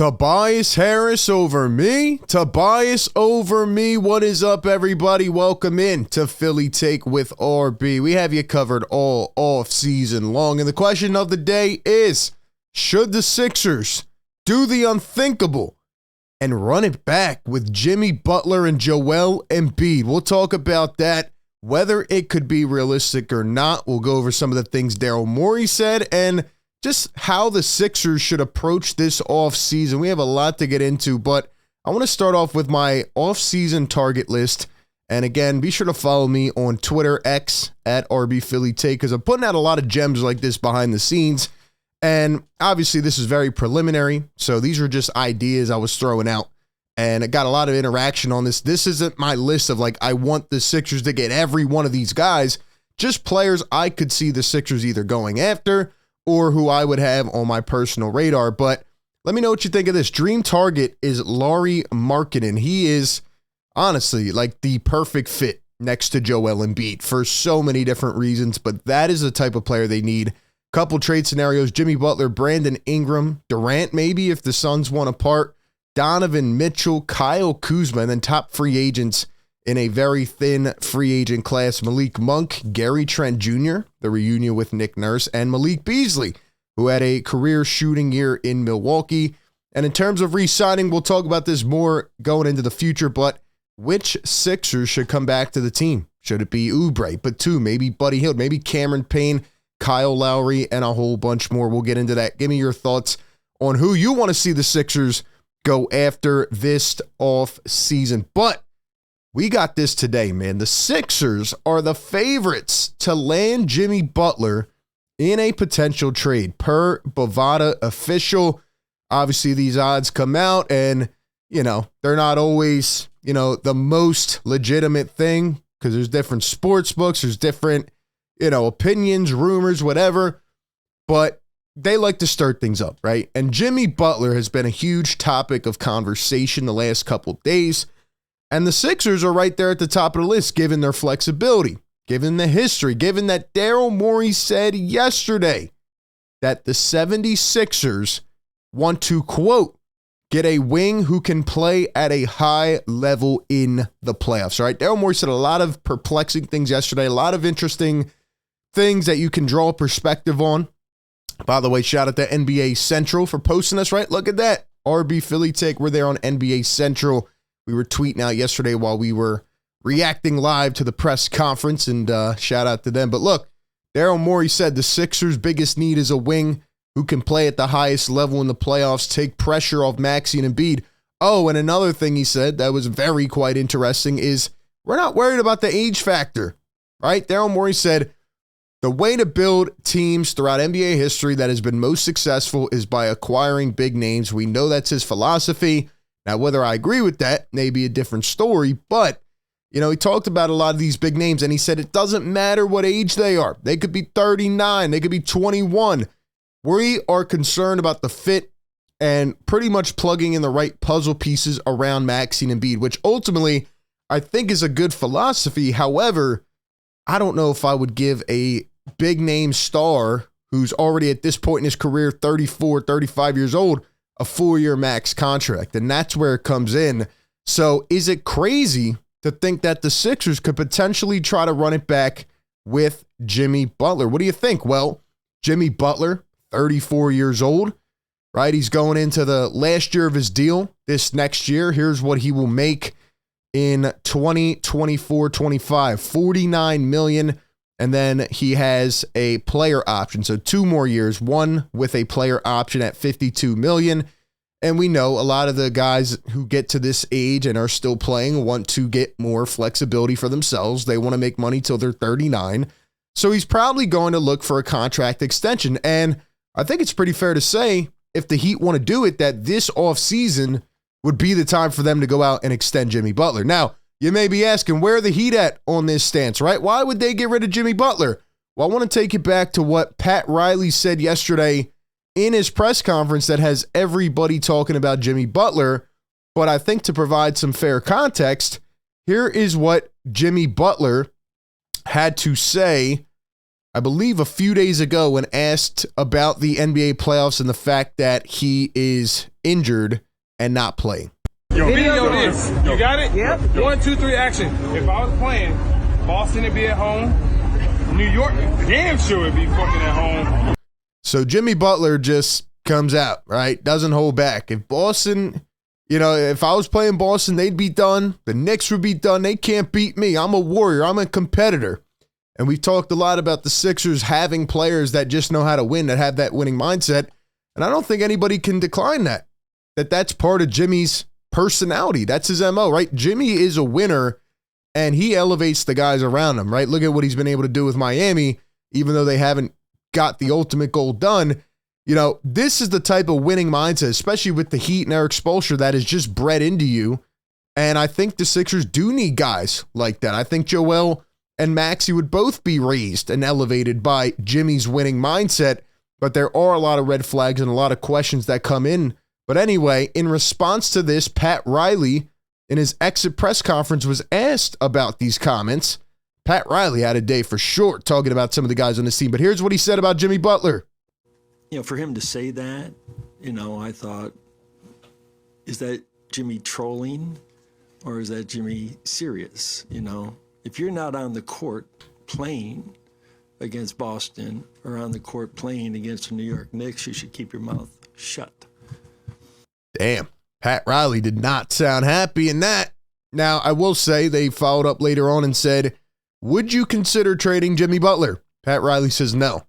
Tobias Harris over me. Tobias over me. What is up, everybody? Welcome in to Philly Take with RB. We have you covered all off season long. And the question of the day is, should the Sixers do the unthinkable and run it back with Jimmy Butler and Joel Embiid? We'll talk about that, whether it could be realistic or not. We'll go over some of the things Daryl Morey said and just how the Sixers should approach this offseason. We have a lot to get into, but I want to start off with my offseason target list. And again, be sure to follow me on Twitter, X, at RBPhillyTake, because I'm putting out a lot of gems like this behind the scenes. And obviously, this is very preliminary, so these are just ideas I was throwing out. And I got a lot of interaction on this. This isn't my list of like, I want the Sixers to get every one of these guys, just players I could see the Sixers either going after or who I would have on my personal radar. But let me know what you think of this. Dream target is Lauri Markkanen. He is honestly like the perfect fit next to Joel Embiid for so many different reasons, but that is the type of player they need. Couple trade scenarios: Jimmy Butler, Brandon Ingram, Durant maybe if the Suns want to part, Donovan Mitchell, Kyle Kuzma, and then top free agents in a very thin free agent class: Malik Monk, Gary Trent Jr., the reunion with Nick Nurse, and Malik Beasley, who had a career shooting year in Milwaukee. And in terms of re-signing, we'll talk about this more going into the future, but which Sixers should come back to the team? Should it be Oubre, Batum, maybe Buddy Hield, maybe Cameron Payne, Kyle Lowry, and a whole bunch more? We'll get into that. Give me your thoughts on who you want to see the Sixers go after this off season. But we got this today, man. The Sixers are the favorites to land Jimmy Butler in a potential trade per Bovada official. Obviously, these odds come out and, they're not always, the most legitimate thing because there's different sports books, there's different, opinions, rumors, whatever. But they like to stir things up, right? And Jimmy Butler has been a huge topic of conversation the last couple days. And the Sixers are right there at the top of the list, given their flexibility, given the history, given that Daryl Morey said yesterday that the 76ers want to, quote, get a wing who can play at a high level in the playoffs, right? Daryl Morey said a lot of perplexing things yesterday, a lot of interesting things that you can draw a perspective on. By the way, shout out to NBA Central for posting us, right? Look at that. RB Philly Take. We're there on NBA Central. We were tweeting out yesterday while we were reacting live to the press conference, and shout out to them. But look, Daryl Morey said the Sixers' biggest need is a wing who can play at the highest level in the playoffs, take pressure off Maxey and Embiid. Oh, and another thing he said that was quite interesting is we're not worried about the age factor, right? Daryl Morey said the way to build teams throughout NBA history that has been most successful is by acquiring big names. We know that's his philosophy. Now, whether I agree with that may be a different story, but, he talked about a lot of these big names, and he said it doesn't matter what age they are. They could be 39. They could be 21. We are concerned about the fit and pretty much plugging in the right puzzle pieces around Maxey and Embiid, which ultimately I think is a good philosophy. However, I don't know if I would give a big name star who's already at this point in his career, 34, 35 years old, a 4-year max contract. And that's where it comes in. So is it crazy to think that the Sixers could potentially try to run it back with Jimmy Butler? What do you think? Well, Jimmy Butler, 34 years old, right? He's going into the last year of his deal this next year. Here's what he will make in 2024-25, $49 million. And then he has a player option. So 2 more years, one with a player option at $52 million. And we know a lot of the guys who get to this age and are still playing want to get more flexibility for themselves. They want to make money till they're 39. So he's probably going to look for a contract extension. And I think it's pretty fair to say, if the Heat want to do it, that this offseason would be the time for them to go out and extend Jimmy Butler. Now, you may be asking, where are the Heat at on this stance, right? Why would they get rid of Jimmy Butler? Well, I want to take you back to what Pat Riley said yesterday in his press conference that has everybody talking about Jimmy Butler. But I think to provide some fair context, here is what Jimmy Butler had to say, I believe a few days ago, when asked about the NBA playoffs and the fact that he is injured and not playing. Video this. You got it? Yep. 1, 2, 3, action. If I was playing, Boston would be at home. New York, damn sure would be fucking at home. So Jimmy Butler just comes out, right? Doesn't hold back. If Boston, if I was playing Boston, they'd be done. The Knicks would be done. They can't beat me. I'm a warrior. I'm a competitor. And we've talked a lot about the Sixers having players that just know how to win, that have that winning mindset. And I don't think anybody can decline that. That's part of Jimmy's personality. That's his MO, right? Jimmy is a winner, and he elevates the guys around him, right? Look at what he's been able to do with Miami, even though they haven't got the ultimate goal done. This is the type of winning mindset, especially with the Heat and Eric Spoelstra, that is just bred into you. And I think the Sixers do need guys like that. I think Joel and Maxey would both be raised and elevated by Jimmy's winning mindset, but there are a lot of red flags and a lot of questions that come in. But anyway, in response to this, Pat Riley, in his exit press conference, was asked about these comments. Pat Riley had a day for sure talking about some of the guys on this team, but here's what he said about Jimmy Butler. For him to say that, I thought, is that Jimmy trolling or is that Jimmy serious? If you're not on the court playing against Boston or on the court playing against the New York Knicks, you should keep your mouth shut. Damn, Pat Riley did not sound happy in that. Now, I will say they followed up later on and said, would you consider trading Jimmy Butler? Pat Riley says no.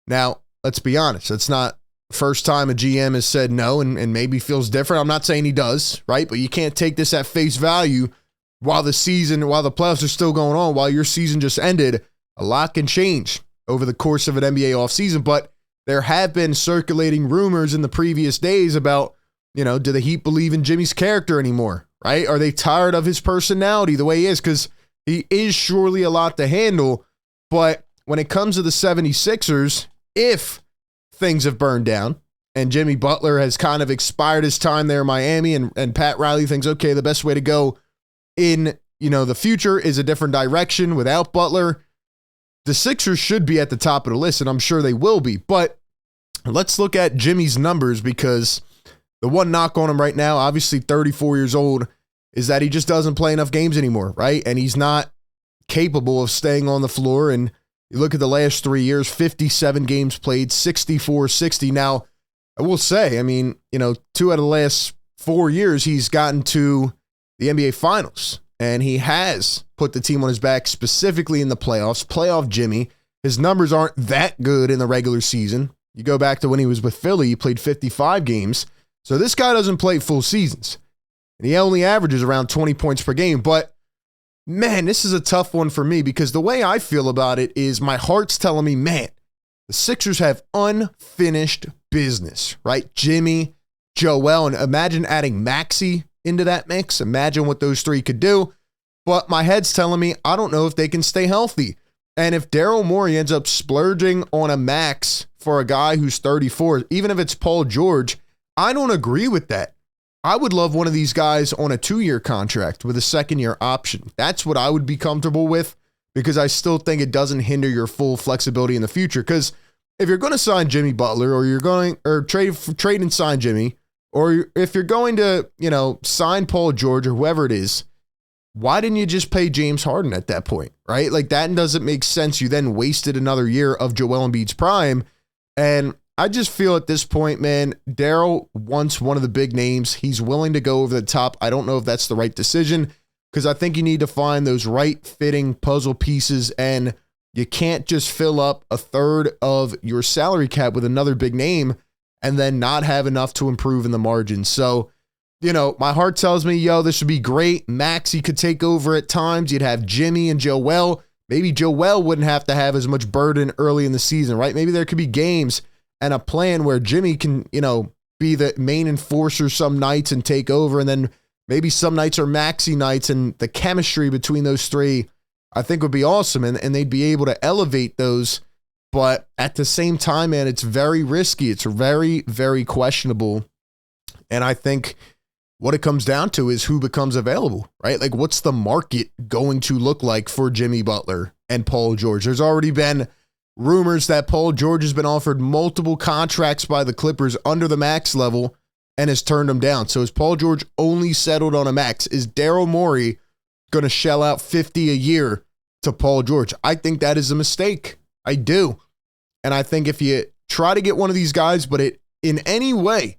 Now, let's be honest. That's not the first time a GM has said no and maybe feels different. I'm not saying he does, right? But you can't take this at face value while the playoffs are still going on, while your season just ended. A lot can change over the course of an NBA offseason, but there have been circulating rumors in the previous days about, do the Heat believe in Jimmy's character anymore, right? Are they tired of his personality the way he is? Because he is surely a lot to handle, but when it comes to the 76ers, if things have burned down and Jimmy Butler has kind of expired his time there in Miami and Pat Riley thinks, okay, the best way to go in, the future is a different direction without Butler, the Sixers should be at the top of the list, and I'm sure they will be. But let's look at Jimmy's numbers, because the one knock on him right now, obviously 34 years old, is that he just doesn't play enough games anymore, right? And he's not capable of staying on the floor. And you look at the last 3 years, 57 games played, 64-60. Now, I will say, 2 out of the last 4 years, he's gotten to the NBA Finals. And he has put the team on his back, specifically in the playoffs. Playoff Jimmy. His numbers aren't that good in the regular season. You go back to when he was with Philly, he played 55 games. So this guy doesn't play full seasons. And he only averages around 20 points per game. But, man, this is a tough one for me, because the way I feel about it is my heart's telling me, man, the Sixers have unfinished business, right? Jimmy, Joel, and imagine adding Maxey into that mix. Imagine what those three could do. But my head's telling me I don't know if they can stay healthy. And if Daryl Morey ends up splurging on a max for a guy who's 34, even if it's Paul George, I don't agree with that. I would love one of these guys on a 2-year contract with a second-year option. That's what I would be comfortable with, because I still think it doesn't hinder your full flexibility in the future. Because if you're going to sign Jimmy Butler, or you're going or trade and sign Jimmy, or if you're going to, sign Paul George or whoever it is, why didn't you just pay James Harden at that point, right? Like, that doesn't make sense. You then wasted another year of Joel Embiid's prime. And I just feel at this point, man, Daryl wants one of the big names. He's willing to go over the top. I don't know if that's the right decision, because I think you need to find those right fitting puzzle pieces, and you can't just fill up a third of your salary cap with another big name and then not have enough to improve in the margin. So, my heart tells me, this would be great. Maxey could take over at times. You'd have Jimmy and Joel. Maybe Joel wouldn't have to have as much burden early in the season, right? Maybe there could be games and a plan where Jimmy can, be the main enforcer some nights and take over. And then maybe some nights are Maxey nights, and the chemistry between those three, I think, would be awesome. And they'd be able to elevate those. But at the same time, man, it's very risky. It's very, very questionable. And I think what it comes down to is who becomes available, right? Like, what's the market going to look like for Jimmy Butler and Paul George? There's already been rumors that Paul George has been offered multiple contracts by the Clippers under the max level. and has turned him down. So is Paul George only settled on a max? Is Daryl Morey going to shell out 50 a year to Paul George? I think that is a mistake. I do. And I think if you try to get one of these guys, but it in any way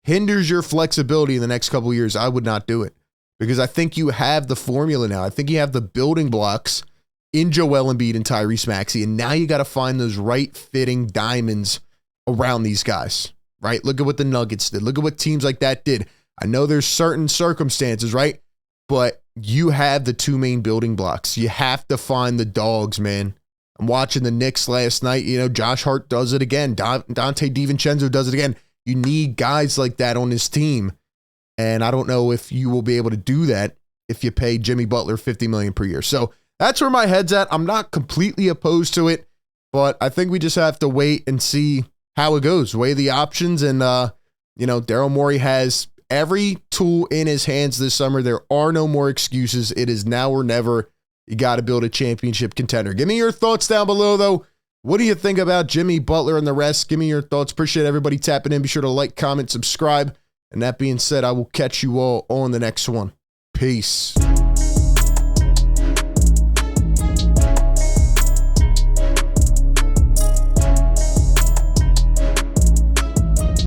hinders your flexibility in the next couple of years, I would not do it. Because I think you have the formula now. I think you have the building blocks in Joel Embiid and Tyrese Maxey, and now you got to find those right-fitting diamonds around these guys, right? Look at what the Nuggets did. Look at what teams like that did. I know there's certain circumstances, right? But you have the two main building blocks. You have to find the dogs, man. I'm watching the Knicks last night. You know, Josh Hart does it again. Dante DiVincenzo does it again. You need guys like that on this team. And I don't know if you will be able to do that if you pay Jimmy Butler $50 million per year. So that's where my head's at. I'm not completely opposed to it, but I think we just have to wait and see how it goes. Weigh the options. And, Daryl Morey has every tool in his hands this summer. There are no more excuses. It is now or never. You got to build a championship contender. Give me your thoughts down below, though. What do you think about Jimmy Butler and the rest? Give me your thoughts. Appreciate everybody tapping in. Be sure to like, comment, subscribe. And that being said, I will catch you all on the next one. Peace.